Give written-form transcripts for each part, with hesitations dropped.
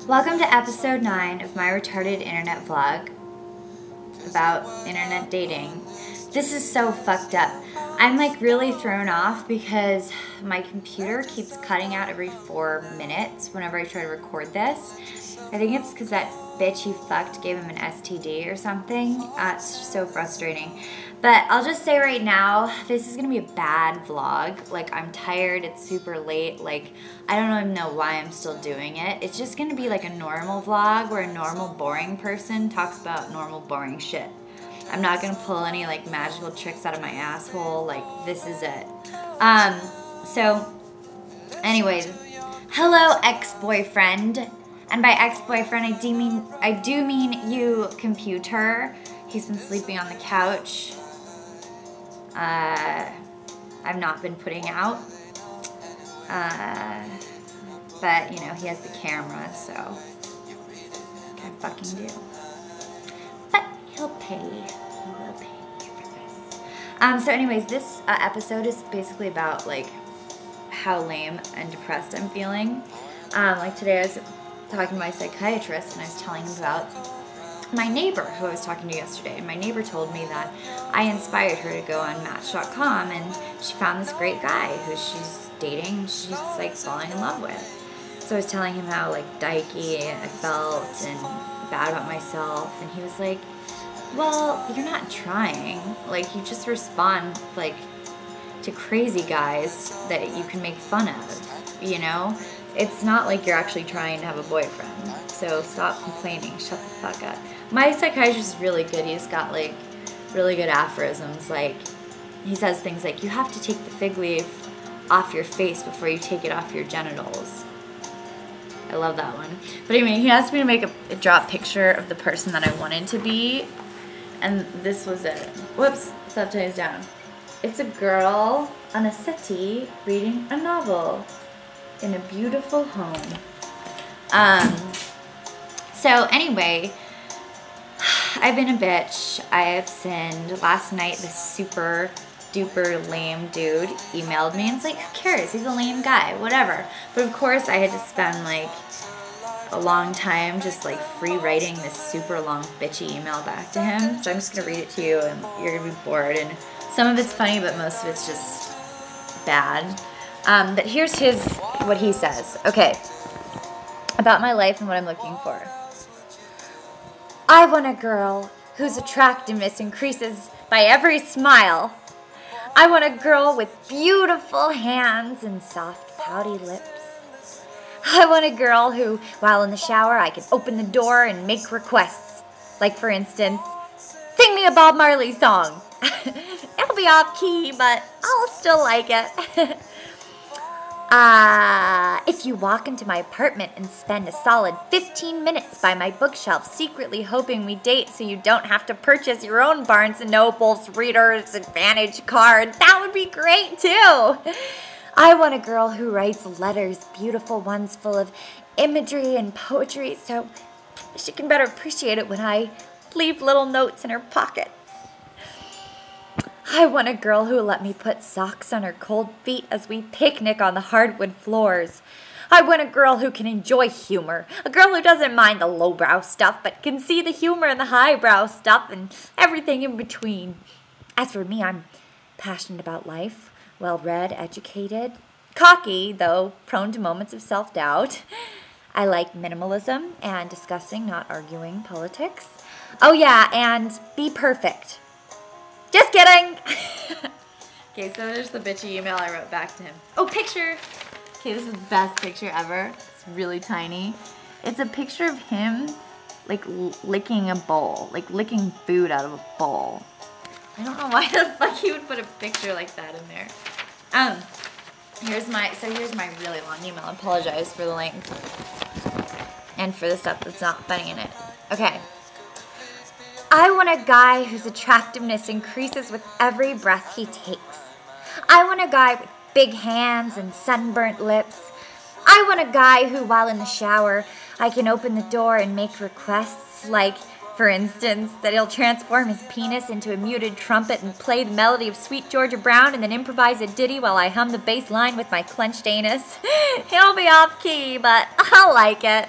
Welcome to episode 9 of my retarded internet vlog about internet dating. This is so fucked up. I'm like really thrown off because my computer keeps cutting out every 4 minutes whenever I try to record this. I think it's because that bitch he fucked gave him an STD or something. It's just so frustrating. But I'll just say right now, this is gonna be a bad vlog. Like, I'm tired, it's super late. Like, I don't even know why I'm still doing it. It's just gonna be like a normal vlog where a normal boring person talks about normal boring shit. I'm not gonna pull any like magical tricks out of my asshole. Like, this is it. So, anyways, hello ex-boyfriend. And by ex-boyfriend, I do mean you, computer. He's been sleeping on the couch. I've not been putting out. But, you know, he has the camera, so what can I fucking do? But he'll pay. He will pay for this. So anyways, this episode is basically about, like, how lame and depressed I'm feeling. Like, today I was talking to my psychiatrist, and I was telling him about my neighbor who I was talking to yesterday. And my neighbor told me that I inspired her to go on Match.com, and she found this great guy who she's dating, she's like falling in love with. So I was telling him how like dykey I felt and bad about myself, and he was like, well, you're not trying. Like, you just respond like to crazy guys that you can make fun of, you know? It's not like you're actually trying to have a boyfriend. So stop complaining. Shut the fuck up. My psychiatrist is really good. He's got like really good aphorisms. Like, he says things like, you have to take the fig leaf off your face before you take it off your genitals. I love that one. But anyway, he asked me to make draw a picture of the person that I wanted to be. And this was it. Whoops, it's upside down. It's a girl on a settee reading a novel in a beautiful home. So anyway, I've been a bitch. I have sinned. Last night, this super duper lame dude emailed me, and it's like, who cares? He's a lame guy, whatever. But of course, I had to spend like a long time just like free writing this super long bitchy email back to him. So I'm just gonna read it to you, and you're gonna be bored. And some of it's funny, but most of it's just bad. But here's what he says. Okay, about my life and what I'm looking for. I want a girl whose attractiveness increases by every smile. I want a girl with beautiful hands and soft, pouty lips. I want a girl who, while in the shower, I can open the door and make requests. Like, for instance, sing me a Bob Marley song. It'll be off key, but I'll still like it. If you walk into my apartment and spend a solid 15 minutes by my bookshelf secretly hoping we date so you don't have to purchase your own Barnes & Noble's Reader's Advantage card, that would be great too. I want a girl who writes letters, beautiful ones full of imagery and poetry, so she can better appreciate it when I leave little notes in her pocket. I want a girl who will let me put socks on her cold feet as we picnic on the hardwood floors. I want a girl who can enjoy humor. A girl who doesn't mind the lowbrow stuff, but can see the humor in the highbrow stuff and everything in between. As for me, I'm passionate about life, well-read, educated, cocky, though prone to moments of self-doubt. I like minimalism and discussing, not arguing, politics. Oh yeah, and be perfect. Just kidding! Okay, so there's the bitchy email I wrote back to him. Oh, picture! Okay, this is the best picture ever. It's really tiny. It's a picture of him, like, licking a bowl. Like, licking food out of a bowl. I don't know why the fuck he would put a picture like that in there. Here's my really long email. I apologize for the length. And for the stuff that's not funny in it. Okay. I want a guy whose attractiveness increases with every breath he takes. I want a guy with big hands and sunburnt lips. I want a guy who, while in the shower, I can open the door and make requests, like, for instance, that he'll transform his penis into a muted trumpet and play the melody of Sweet Georgia Brown and then improvise a ditty while I hum the bass line with my clenched anus. He'll be off key, but I'll like it.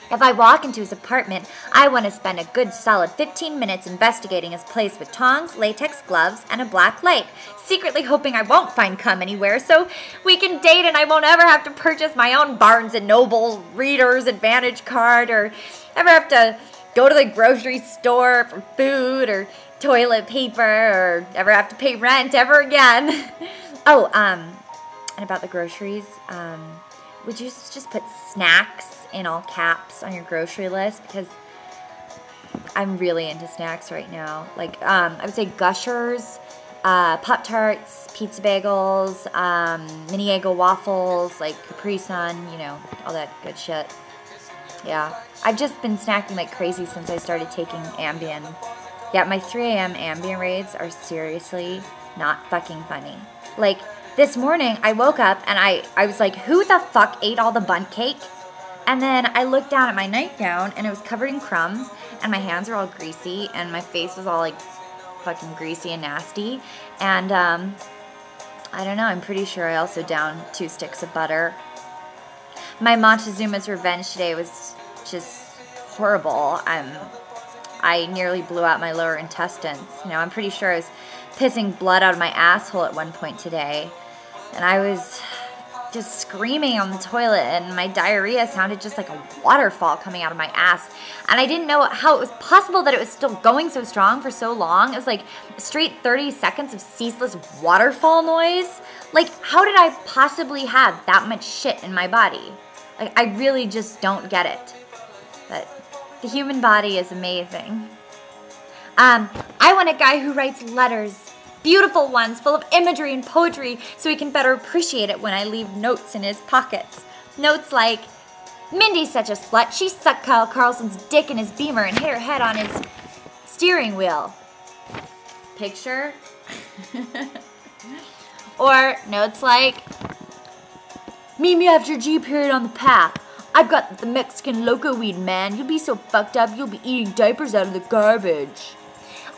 If I walk into his apartment, I want to spend a good solid 15 minutes investigating his place with tongs, latex gloves, and a black light, secretly hoping I won't find cum anywhere so we can date and I won't ever have to purchase my own Barnes & Noble Reader's Advantage card or ever have to go to the grocery store for food or toilet paper or ever have to pay rent ever again. Oh, and about the groceries, would you just put snacks in all caps on your grocery list, because I'm really into snacks right now. Like, I would say Gushers, Pop-Tarts, pizza bagels, mini Eggo waffles, like Capri Sun, you know, all that good shit. Yeah, I've just been snacking like crazy since I started taking Ambien. Yeah, my 3 a.m. Ambien raids are seriously not fucking funny. Like, this morning I woke up and I was like, who the fuck ate all the bundt cake? And then I looked down at my nightgown, and it was covered in crumbs, and my hands were all greasy, and my face was all, like, fucking greasy and nasty. And, I don't know, I'm pretty sure I also downed 2 sticks of butter. My Montezuma's revenge today was just horrible. I nearly blew out my lower intestines. You know, I'm pretty sure I was pissing blood out of my asshole at one point today. And I was just screaming on the toilet, and my diarrhea sounded just like a waterfall coming out of my ass. And I didn't know how it was possible that it was still going so strong for so long. It was like straight 30 seconds of ceaseless waterfall noise. Like, how did I possibly have that much shit in my body? Like, I really just don't get it. But the human body is amazing. I want a guy who writes letters. Beautiful ones, full of imagery and poetry, so he can better appreciate it when I leave notes in his pockets. Notes like, Mindy's such a slut, she sucked Kyle Carlson's dick in his Beamer and hit her head on his steering wheel. Picture? Or notes like, meet me after G period on the path. I've got the Mexican loco weed, man. You'll be so fucked up, you'll be eating diapers out of the garbage.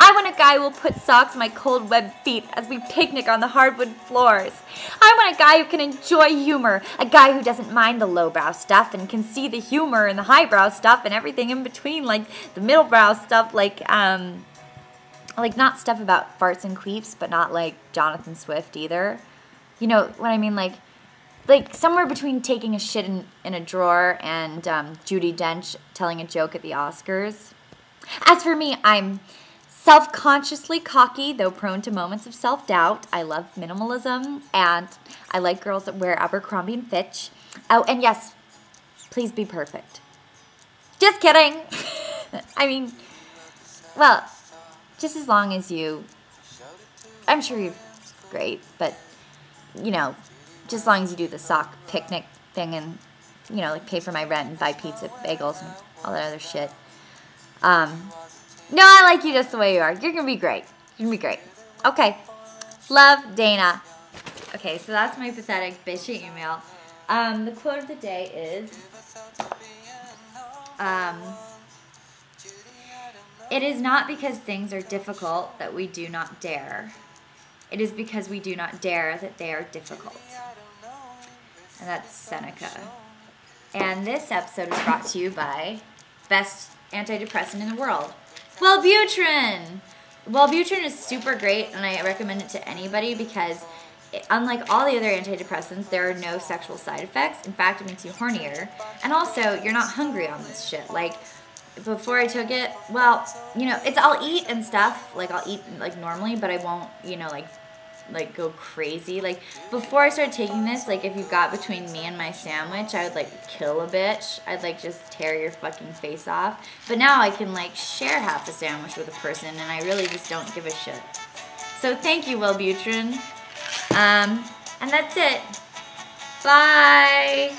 I want a guy who will put socks on my cold, web feet as we picnic on the hardwood floors. I want a guy who can enjoy humor, a guy who doesn't mind the lowbrow stuff and can see the humor in the highbrow stuff and everything in between, like the middlebrow stuff, like not stuff about farts and queefs, but not like Jonathan Swift either. You know what I mean? Like somewhere between taking a shit in a drawer and Judi Dench telling a joke at the Oscars. As for me, I'm self-consciously cocky, though prone to moments of self-doubt. I love minimalism, and I like girls that wear Abercrombie & Fitch. Oh, and yes, please be perfect. Just kidding. I mean, well, just as long as you, I'm sure you're great, but, you know, just as long as you do the sock picnic thing and, you know, like pay for my rent and buy pizza, bagels, and all that other shit. No, I like you just the way you are. You're going to be great. You're going to be great. Okay. Love, Dana. Okay, so that's my pathetic, bitchy email. The quote of the day is, it is not because things are difficult that we do not dare. It is because we do not dare that they are difficult. And that's Seneca. And this episode is brought to you by best antidepressant in the world, Wellbutrin. Wellbutrin is super great, and I recommend it to anybody because unlike all the other antidepressants, there are no sexual side effects. In fact, it makes you hornier. And also, you're not hungry on this shit. Like, before I took it, well, you know, I'll eat and stuff. Like, I'll eat, like, normally, but I won't, you know, like go crazy. Like, before I started taking this, like, if you got between me and my sandwich, I would, like, kill a bitch. I'd, like, just tear your fucking face off. But now I can, like, share half a sandwich with a person, and I really just don't give a shit. So thank you, Wellbutrin. And that's it. Bye!